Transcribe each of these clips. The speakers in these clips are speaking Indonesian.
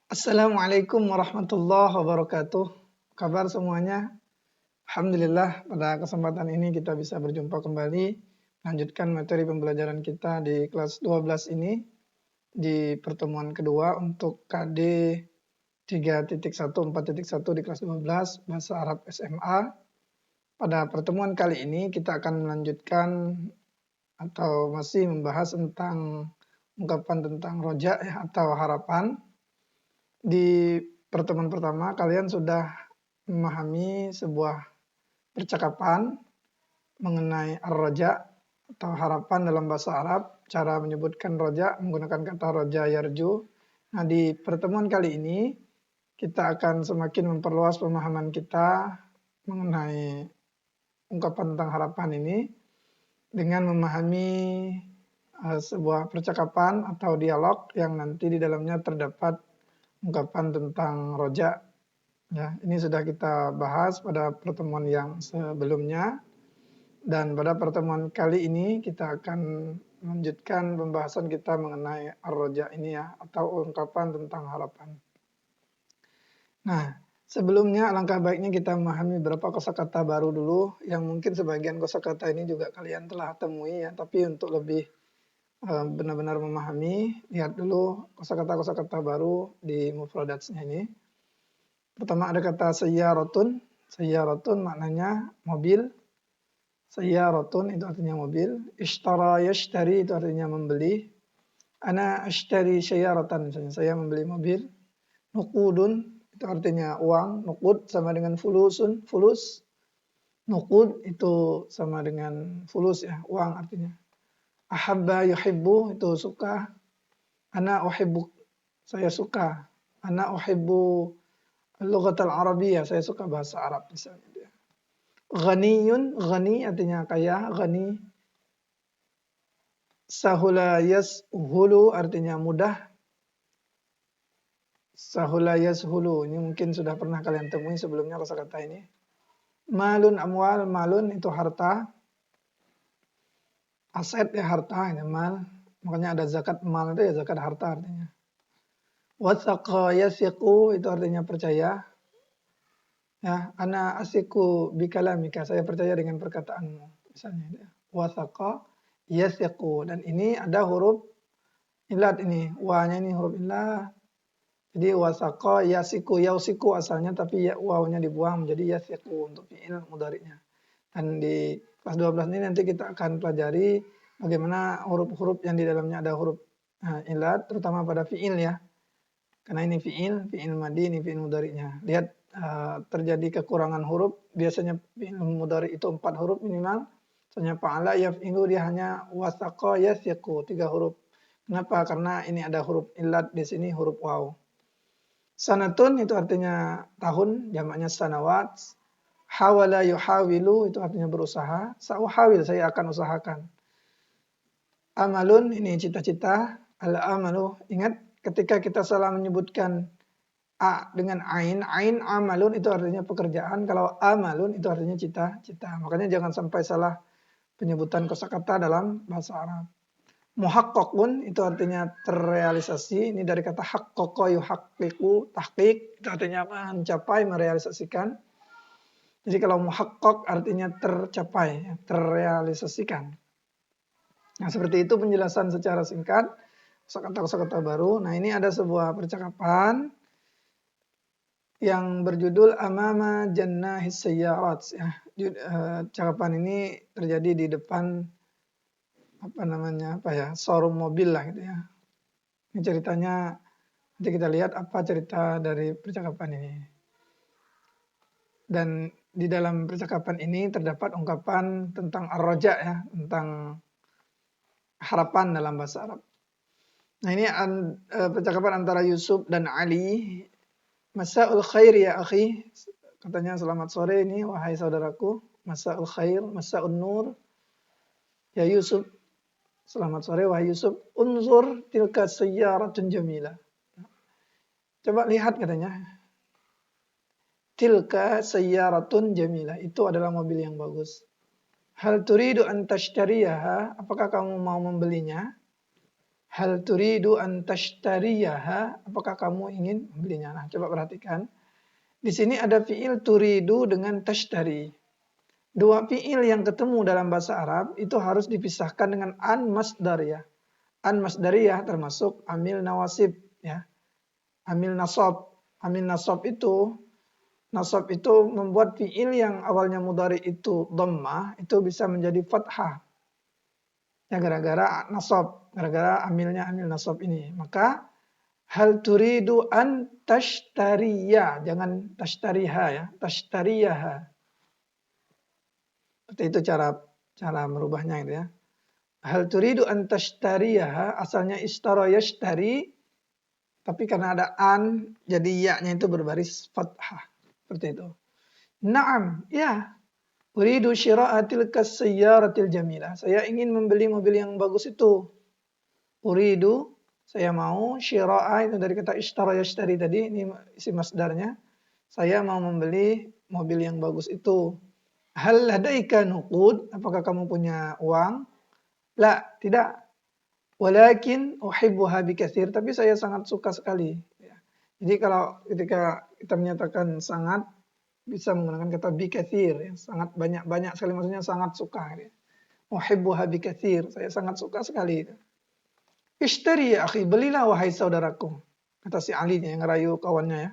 Assalamualaikum warahmatullahi wabarakatuh. Kabar semuanya? Alhamdulillah pada kesempatan ini kita bisa berjumpa kembali lanjutkan materi pembelajaran kita di kelas 12 ini di pertemuan kedua untuk KD 3.1 4.1 di kelas 12 Bahasa Arab SMA. Pada pertemuan kali ini kita akan melanjutkan atau masih membahas tentang ungkapan tentang roja ya, atau harapan. Di pertemuan pertama kalian sudah memahami sebuah percakapan mengenai ar-roja atau harapan dalam bahasa Arab, cara menyebutkan roja menggunakan kata roja yarju. Nah, di pertemuan kali ini kita akan semakin memperluas pemahaman kita mengenai ungkapan tentang harapan ini dengan memahami sebuah percakapan atau dialog yang nanti di dalamnya terdapat ungkapan tentang roja. Ya, ini sudah kita bahas pada pertemuan yang sebelumnya. Dan pada pertemuan kali ini kita akan melanjutkan pembahasan kita mengenai ar-roja ini ya, atau ungkapan tentang harapan. Nah, sebelumnya alangkah baiknya kita memahami beberapa kosakata baru dulu, yang mungkin sebagian kosakata ini juga kalian telah temui ya, tapi untuk lebih benar-benar memahami, lihat dulu kosakata-kosakata baru di mufradatsnya ini. Pertama ada kata sayyaratun. Sayyaratun maknanya mobil. Sayyaratun itu artinya mobil. Ishtara yashtari itu artinya membeli. Ana ashtari sayyaratan, misalnya saya membeli mobil. Nuqudun itu artinya uang. Nuqud sama dengan fulusun, fulus. Nuqud itu sama dengan fulus ya, uang artinya. Ahabba yuhibbu itu suka. Ana uhibbu, saya suka. Ana uhibbu al-lughatal arabiyyah, saya suka bahasa Arab misalnya. Ghaniyun, ghani artinya kaya, ghani. Sahula yashulu artinya mudah. Sahula yashulu, ini mungkin sudah pernah kalian temui sebelumnya kosakata ini. Malun amwal, malun itu harta. Aset ya harta, ini mal. Makanya ada zakat mal itu ya zakat harta artinya. Wathaqa yathiqu itu artinya percaya. Ya, ana asiku bikalamika, saya percaya dengan perkataanmu. Misalnya, wathaqa yathiqu, dan ini ada huruf ilat ini, wa-nya ini huruf ilat. Jadi wathaqa yasiku, yausiku asalnya, tapi ya, waw-nya dibuang menjadi yathiqu untuk fi'il mudhari'nya. Dan di kelas 12 ini nanti kita akan pelajari bagaimana huruf-huruf yang di dalamnya ada huruf ilat, terutama pada fi'il ya. Karena ini fi'il madi, ini fi'il mudhari'nya. Lihat terjadi kekurangan huruf, biasanya fi'il mudhari' itu 4 huruf minimal. Misalnya fa'ala yaf'ilu dia hanya wasaqa yasiqu 3 huruf. Kenapa? Karena ini ada huruf ilat di sini, huruf waw. Sanatun itu artinya tahun, jamaknya sanawat. Hawala yuhawilu itu artinya berusaha. Sa'uhawil, saya akan usahakan. Amalun ini cita-cita. Al-amalu, ingat ketika kita salah menyebutkan a dengan ain amalun itu artinya pekerjaan, kalau amalun itu artinya cita-cita. Makanya jangan sampai salah penyebutan kosakata dalam bahasa Arab. Muhaqqaqun itu artinya terrealisasi, ini dari kata haqqaqa yuhaqqiqu, tahqiq itu artinya mencapai, merealisasikan. Jadi kalau muhaqqaq artinya tercapai, terrealisasikan. Nah, seperti itu penjelasan secara singkat kosakata-kosakata baru. Nah, ini ada sebuah percakapan yang berjudul Amama Jannahis Sayyarat ya. Cakapan ini terjadi di depan showroom mobil lah gitu ya. Ini ceritanya, nanti kita lihat apa cerita dari percakapan ini. Dan di dalam percakapan ini terdapat ungkapan tentang ar-roja ya, tentang harapan dalam bahasa Arab. Nah, ini percakapan antara Yusuf dan Ali. Masa'ul khair ya akhi, katanya selamat sore ini wahai saudaraku. Masa'ul khair, masa'un nur. Ya Yusuf, selamat sore wahai Yusuf. Unzur tilka sayyaratun jamilah. Coba lihat katanya. Tilka sayyaratun jamilah, itu adalah mobil yang bagus. Hal turidu an tashtariyaha, apakah kamu mau membelinya? Hal turidu an tashtariyaha? Apakah kamu ingin membelinya? Nah, coba perhatikan. Di sini ada fiil turidu dengan tashtari. Dua fiil yang ketemu dalam bahasa Arab itu harus dipisahkan dengan an masdariyah. An masdariyah termasuk amil nawasib, ya. Amil nasab. Amil nasab itu membuat fiil yang awalnya mudhari itu dhammah itu bisa menjadi fathah. Ya gara-gara nasab, gara-gara amilnya amil nasab ini. Maka hal turidu an tashtariya, jangan tashtariha ya, tashtariyaha. Seperti itu cara merubahnya gitu ya. Hal turidu an tashtariyaha, asalnya ishtara yashtari, tapi karena ada an jadi ya-nya itu berbaris fathah. Seperti itu. Naam, ya. Uridu syira'atil kasayyaratil jamilah. Saya ingin membeli mobil yang bagus itu. Uridu, saya mau, syira'a itu dari kata ishtara yashtari tadi, ini isi masdarnya. Saya mau membeli mobil yang bagus itu. Hal ladaika nuqud? Apakah kamu punya uang? La, tidak. Walakin uhibbuha bikatsir, tapi saya sangat suka sekali. Jadi kalau ketika kita menyatakan sangat, bisa menggunakan kata bikatsir, ya. Sangat banyak sekali, maksudnya sangat suka. Uhibbuha bikatsir, saya sangat suka sekali. Ishtari ya akhi, belilah wahai saudaraku. Kata si Ali yang ngerayu kawannya ya.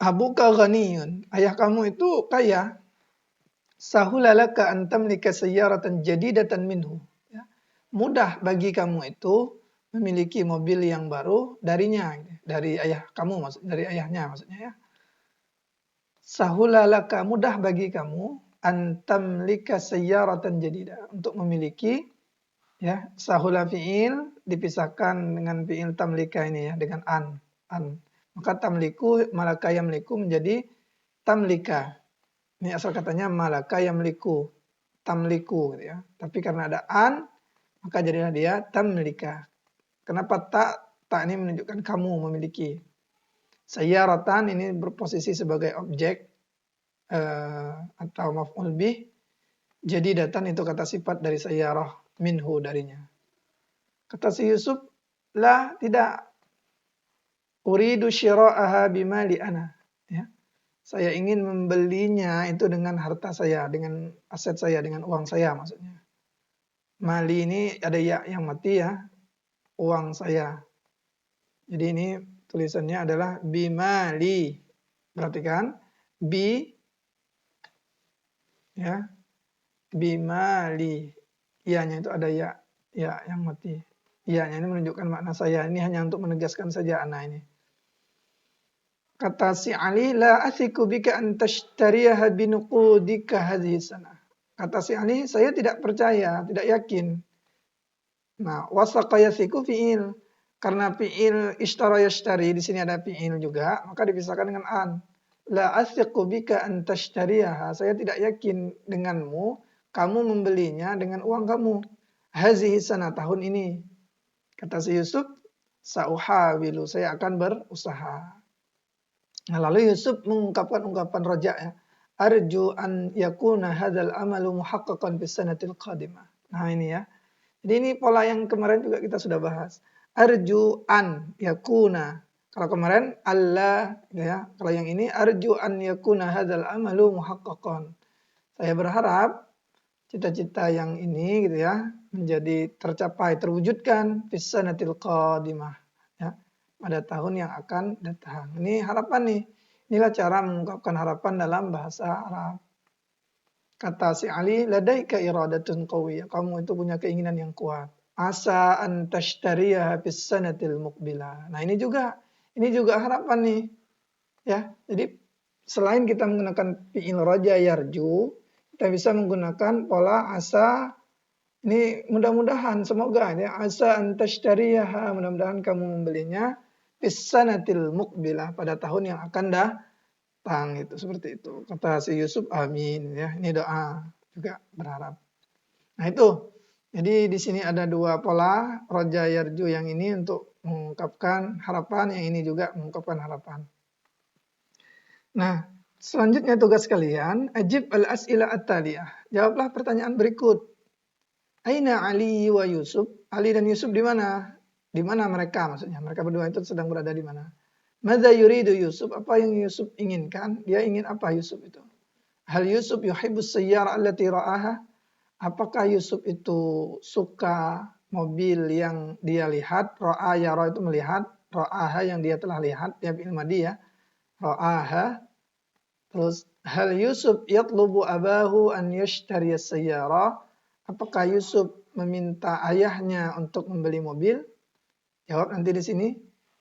Abuka ghaniyun, ayah kamu itu kaya. Sahulalaka an tamlika sayyaratan jadidatan minhu. Ya. Mudah bagi kamu itu memiliki mobil yang baru darinya, dari ayah kamu, dari ayahnya maksudnya ya. Sahulalaka, mudah bagi kamu an tamlika sayyaratan jadida, untuk memiliki, ya, sahula fiil dipisahkan dengan fiil tamlika ini ya, dengan an. Maka tamliku, malaka yamliku menjadi tamlika. Ini asal katanya malaka yamliku, tamliku gitu ya. Tapi karena ada an, maka jadilah dia tamlika. Kenapa tak? Tak ini menunjukkan kamu memiliki. Sayyaratan ini berposisi sebagai objek atau maf'ul bih. Jadi datan itu kata sifat dari sayyarah, minhu darinya. Kata si Yusuf, la, tidak. Uridu syira'aha bimali ana. Ya. Saya ingin membelinya itu dengan harta saya, dengan aset saya, dengan uang saya maksudnya. Mali ini ada ya yang mati ya, uang saya. Jadi ini tulisannya adalah bimali. Perhatikan, bi, ya, bimali. Ianya itu ada ya yang mati. Ianya ini menunjukkan makna saya. Ini hanya untuk menegaskan saja anak ini. Kata si Ali, la athiku bika an tashtariyaha binuqudika hadhihi sanah. Kata si Ali, saya tidak percaya, tidak yakin. Nah, wasaqa yathiku fi'il. Karena fi'il ishtara yashtari, di sini ada fi'il juga, maka dipisahkan dengan an. La athiku bika an tashtariyaha. Saya tidak yakin denganmu, kamu membelinya dengan uang kamu. Hadhihi sanah, tahun ini. Kata si Yusuf, sauhawilu, saya akan berusaha. Nah, lalu Yusuf mengungkapkan ungkapan roja ya. Arju an yakuna hadzal amalu muhaqqaqan bis sanatil qadimah. Nah, ini ya. Jadi ini pola yang kemarin juga kita sudah bahas. Arju an yakuna. Kalau kemarin Allah ya. Kalau yang ini arju an yakuna hadzal amalu muhaqqaqan. Saya berharap cita-cita yang ini gitu ya menjadi tercapai, terwujudkan bis sanatil qadimah. Pada tahun yang akan datang. Ini harapan nih. Inilah cara mengungkapkan harapan dalam bahasa Arab. Kata si Ali, ladaika iradatun qawiyah. Kamu itu punya keinginan yang kuat. Asa an tashtariyaha bis sanatil muqbilah. Nah, ini juga harapan nih. Ya, jadi selain kita menggunakan fi'il raja yarju, kita bisa menggunakan pola asa. Ini mudah-mudahan, semoga ya, asa an tashtariyaha, mudah-mudahan kamu membelinya bisanatil muqbilah, pada tahun yang akan datang, itu seperti itu. Kata si Yusuf, amin ya. Ini doa juga berharap. Nah, itu. Jadi di sini ada dua pola, roja yarju yang ini untuk mengungkapkan harapan, yang ini juga mengungkapkan harapan. Nah, selanjutnya tugas kalian, ajib al-as'ila at-taliyah. Jawablah pertanyaan berikut. Aina Ali wa Yusuf? Ali dan Yusuf di mana? Di mana mereka maksudnya? Mereka berdua itu sedang berada di mana? Madza yuridu Yusuf? Apa yang Yusuf inginkan? Dia ingin apa Yusuf itu? Hal Yusuf yuhibbus sayyara allati ra'aha? Apakah Yusuf itu suka mobil yang dia lihat? Ra'a yara itu melihat, ra'aha yang dia telah lihat, ya fi'il madhi ya. Ra'aha. Terus hal Yusuf yatlubu abahu an yashtariya sayyara? Apakah Yusuf meminta ayahnya untuk membeli mobil? Jawab nanti di sini.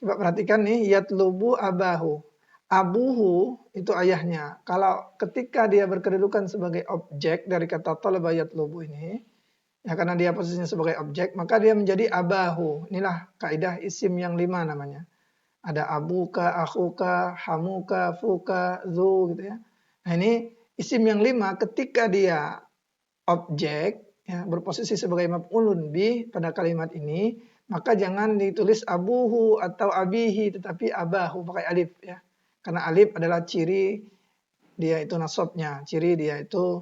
Coba perhatikan nih, yatlubu abahu. Abuhu itu ayahnya. Kalau ketika dia berkedudukan sebagai objek dari kata talaba yatlubu ini, ya karena dia posisinya sebagai objek, maka dia menjadi abahu. Inilah kaidah isim yang 5 namanya. Ada abuka, akhuka, hamuka, fuka, zu gitu ya. Nah ini isim yang 5 ketika dia objek ya, berposisi sebagai maf'ulun bi pada kalimat ini, maka jangan ditulis abuhu atau abihi tetapi abahu pakai alif ya. Karena alif adalah ciri dia itu nasabnya, ciri dia itu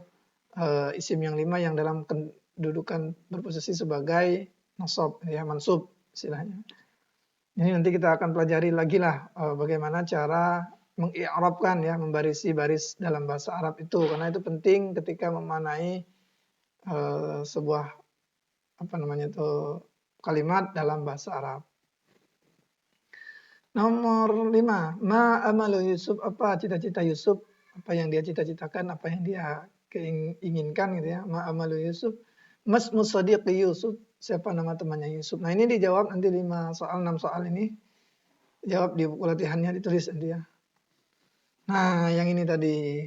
isim yang 5 yang dalam kedudukan berposisi sebagai nasab ya, mansub istilahnya. Ini nanti kita akan pelajari lagi lah bagaimana cara mengi'rabkan ya, membarisi baris dalam bahasa Arab itu, karena itu penting ketika memanai sebuah apa namanya itu kalimat dalam bahasa Arab. Nomor 5, ma amalu Yusuf, apa cita-cita Yusuf, apa yang dia cita-citakan, apa yang dia inginkan gitu ya. Ma amalu Yusuf, mas musadiqi Yusuf, siapa nama temannya Yusuf. Nah ini dijawab nanti 5 soal, 6 soal ini jawab di buku latihannya, ditulis nanti ya. Nah yang ini tadi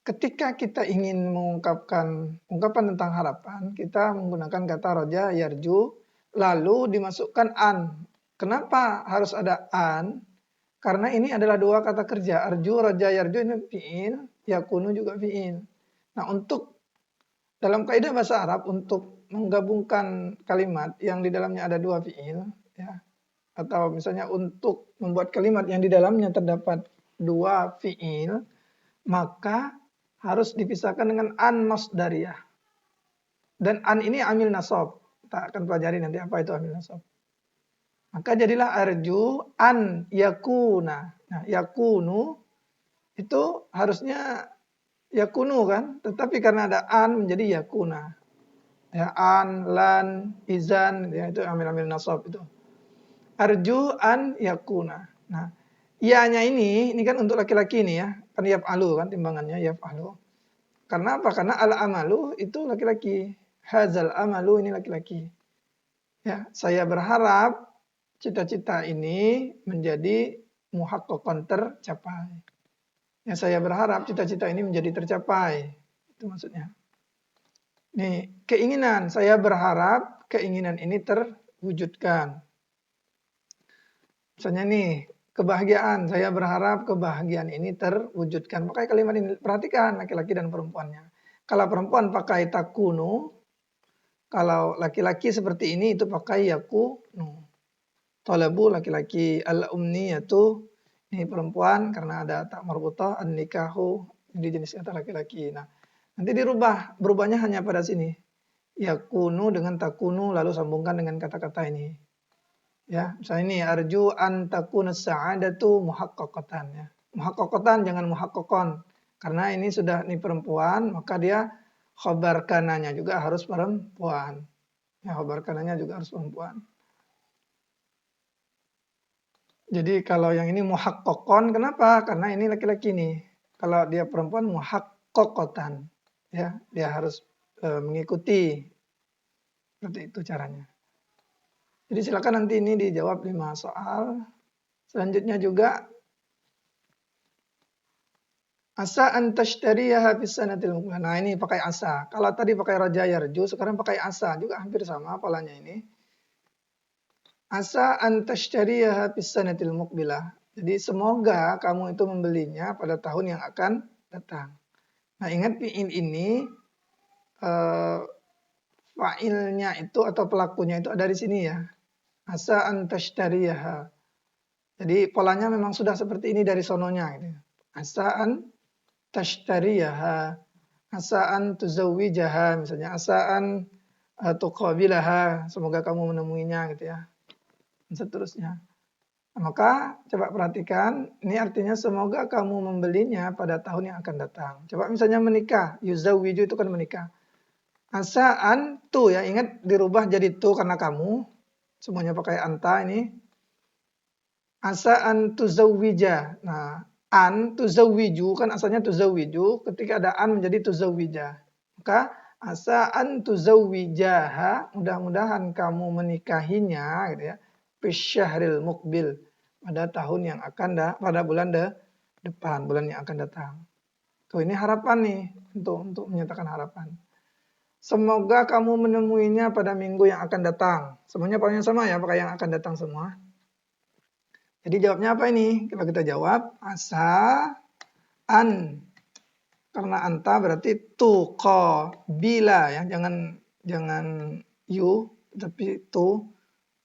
ketika kita ingin mengungkapkan ungkapan tentang harapan, kita menggunakan kata roja yarju, lalu dimasukkan an. Kenapa harus ada an? Karena ini adalah dua kata kerja. Arju, roja, yarju ini fi'il, yakunu juga fi'il. Nah untuk dalam kaidah bahasa Arab, untuk menggabungkan kalimat yang di dalamnya ada dua fi'il, ya, atau misalnya untuk membuat kalimat yang di dalamnya terdapat dua fi'il, maka harus dipisahkan dengan an masdariyah. Dan an ini amil nasab. Kita akan pelajari nanti apa itu amil nasab. Maka jadilah arju an yakuna. Nah, yakunu itu harusnya yakunu kan, tetapi karena ada an menjadi yakuna. Ya, an, lan, izan, ya, itu amil-amil nasab itu. Arju an yakuna. Nah, ianya ini kan untuk laki-laki ini ya, kan yaf'alu kan timbangannya yaf'alu. Karena apa? Karena al-amalu itu laki-laki. Hazal amalu ini laki-laki. Ya, saya berharap cita-cita ini menjadi muhaqqaqan tercapai. Ya, saya berharap cita-cita ini menjadi tercapai. Itu maksudnya. Nih, keinginan. Saya berharap keinginan ini terwujudkan. Misalnya nih, kebahagiaan. Saya berharap kebahagiaan ini terwujudkan. Pakai kalimat ini. Perhatikan laki-laki dan perempuannya. Kalau perempuan pakai takunu, kalau laki-laki seperti ini itu pakai yakunu. Talabu laki-laki, al-umniyatu ini perempuan karena ada tak marbutah, an-nikahu ini jenis kata laki-laki. Nah, nanti berubahnya hanya pada sini. Yakunu dengan takunu lalu sambungkan dengan kata-kata ini. Ya, misalnya ini arju an takuna sa'adatu muhaqqaqatan ya. Muhaqqaqatan jangan muhaqqaqan. Karena ini sudah ini perempuan, maka dia khabar kananya juga harus perempuan. Ya, khabar kananya juga harus perempuan. Jadi kalau yang ini muhaqqaqan, kenapa? Karena ini laki-laki nih. Kalau dia perempuan muhaqqaqatan. Ya, dia harus mengikuti. Seperti itu caranya. Jadi silakan nanti ini dijawab 5 soal. Selanjutnya juga asa an tashtariyaha fis sanatil muqbilah. Nah, ini pakai asa. Kalau tadi pakai raja yarju, sekarang pakai asa, juga hampir sama polanya ini. Asa an tashtariyaha fis sanatil muqbilah. Jadi semoga kamu itu membelinya pada tahun yang akan datang. Nah, ingat fi'il ini fa'ilnya itu atau pelakunya itu ada di sini ya. Asa an tashtariyaha. Jadi polanya memang sudah seperti ini dari sononya gitu. Asa an tashtariyaha, asa an tuzawwijaha, misalnya asa an tuqabilaha, semoga kamu menemuinya gitu ya. Dan seterusnya. Maka coba perhatikan, ini artinya semoga kamu membelinya pada tahun yang akan datang. Coba misalnya menikah, yuzawwiju itu kan menikah. Asa an tu ya, ingat dirubah jadi tu karena kamu. Semuanya pakai anta ini. Asa an tuzawwija. Nah, an tuzawwiju kan asalnya tuzawwiju, ketika ada an menjadi tuzawwija. Maka asa an tuzawwijaha, mudah-mudahan kamu menikahinya gitu ya. Fisyahril muqbil, pada tahun yang akan pada bulan depan, bulan yang akan datang. Tuh ini harapan nih untuk menyatakan harapan. Semoga kamu menemuinya pada minggu yang akan datang. Semuanya pokoknya sama ya, pakai yang akan datang semua. Jadi jawabnya apa ini? Kalau kita jawab asa an, karena anta berarti tuqa bila ya, jangan you tapi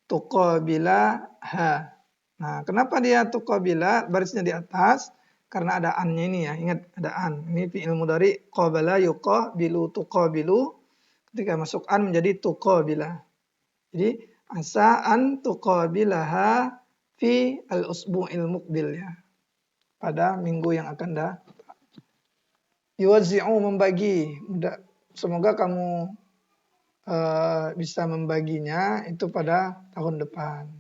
tuqa bila ha. Nah, kenapa dia tuqa bila barisnya di atas? Karena ada an-nya ini ya. Ingat ada an. Ini fi'il mudhari qabala yuqabilu tuqabilu. Ketika masuk an menjadi tuqabila. Jadi asa an tuqabilaha fi al-usbu'il muqbil ya. Pada minggu yang akan datang. Yuwazzi'u membagi. Semoga kamu bisa membaginya itu pada tahun depan.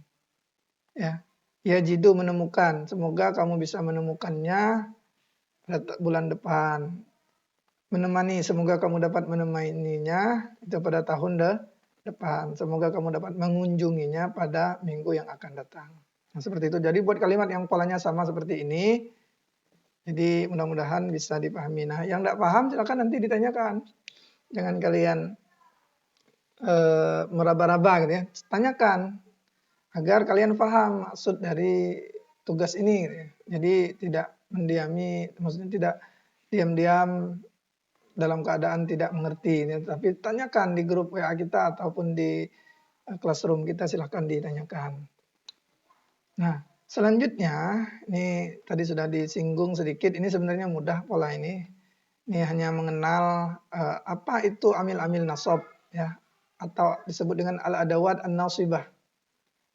Ya. Yajidu menemukan. Semoga kamu bisa menemukannya pada bulan depan. Menemani, semoga kamu dapat menemaninya itu pada tahun depan. Semoga kamu dapat mengunjunginya pada minggu yang akan datang. Nah, seperti itu. Jadi buat kalimat yang polanya sama seperti ini, jadi mudah-mudahan bisa dipahami. Nah, yang tidak paham silakan nanti ditanyakan. Jangan kalian meraba-raba gitu ya. Tanyakan agar kalian paham maksud dari tugas ini gitu ya. Jadi tidak mendiami, maksudnya tidak diam-diam dalam keadaan tidak mengerti, tapi tanyakan di grup WA kita ataupun di classroom kita, silahkan ditanyakan. Nah, selanjutnya ini tadi sudah disinggung sedikit, ini sebenarnya mudah pola ini. Ini hanya mengenal apa itu amil-amil nasab ya, atau disebut dengan al-adawat an-nasibah.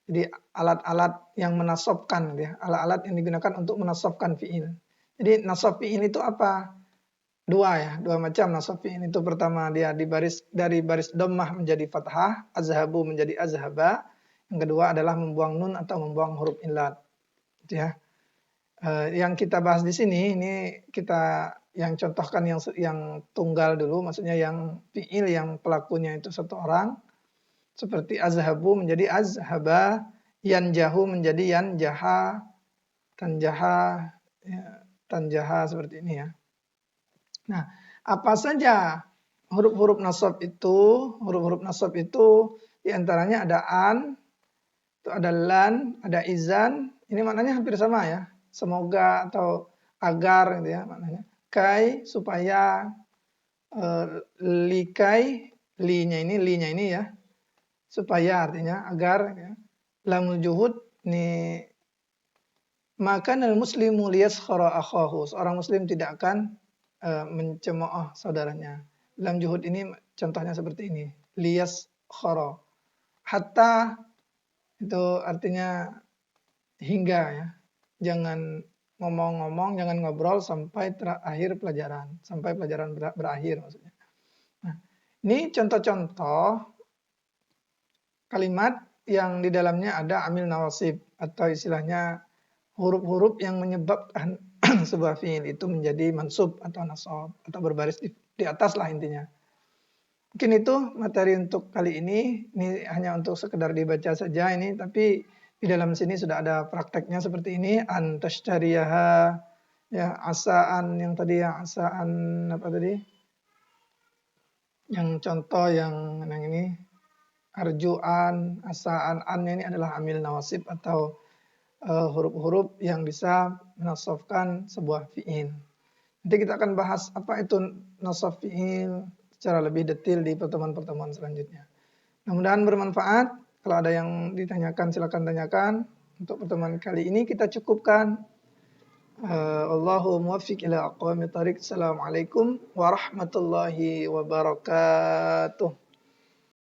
Jadi alat-alat yang menasabkan ya, alat-alat yang digunakan untuk menasabkan fiil. Jadi nasab fiil itu apa? Dua macam nasab fi'il itu. Pertama dia dari baris dhammah menjadi fathah, azhabu menjadi azhaba. Yang kedua adalah membuang nun atau membuang huruf illat. Ya. Yang kita bahas di sini ini kita yang contohkan yang tunggal dulu, maksudnya yang fi'il yang pelakunya itu satu orang. Seperti azhabu menjadi azhaba, yanjahu menjadi yanjaha, tanjaha, ya, tanjaha seperti ini ya. Nah, apa saja huruf-huruf nasab itu? Huruf-huruf nasab itu diantaranya ada an, itu ada lan, ada izan. Ini maknanya hampir sama ya. Semoga atau agar gitu ya maknanya. Kai supaya, likai, linya ini ya. Supaya artinya agar ya. Lamul juhud ini maka al-muslimu liyaskhara akhahu. Seorang muslim tidak akan mencemooh saudaranya. Dalam juhud ini contohnya seperti ini. Liyas khoro. Hatta itu artinya hingga ya. Jangan ngomong-ngomong, jangan ngobrol sampai terakhir pelajaran. Sampai pelajaran berakhir maksudnya. Nah, ini contoh-contoh kalimat yang di dalamnya ada amil nawasib. Atau istilahnya huruf-huruf yang menyebabkan sebuah fiil itu menjadi mansub atau nasab atau berbaris di atas lah intinya. Mungkin itu materi untuk kali ini. Ini hanya untuk sekedar dibaca saja ini, tapi di dalam sini sudah ada prakteknya seperti ini. An tashtariyaha, ya asaan yang tadi ya, asaan apa tadi? Yang contoh yang ini arjuan, asaan, an ini adalah amil nawasib atau huruf-huruf yang bisa menasabkan sebuah fiil. Nanti kita akan bahas apa itu nasab fiil secara lebih detail di pertemuan-pertemuan selanjutnya. Mudah-mudahan bermanfaat. Kalau ada yang ditanyakan silakan tanyakan. Untuk pertemuan kali ini kita cukupkan. Allahu muwaffiq ila aqwamit thariq. Assalamualaikum warahmatullahi wabarakatuh.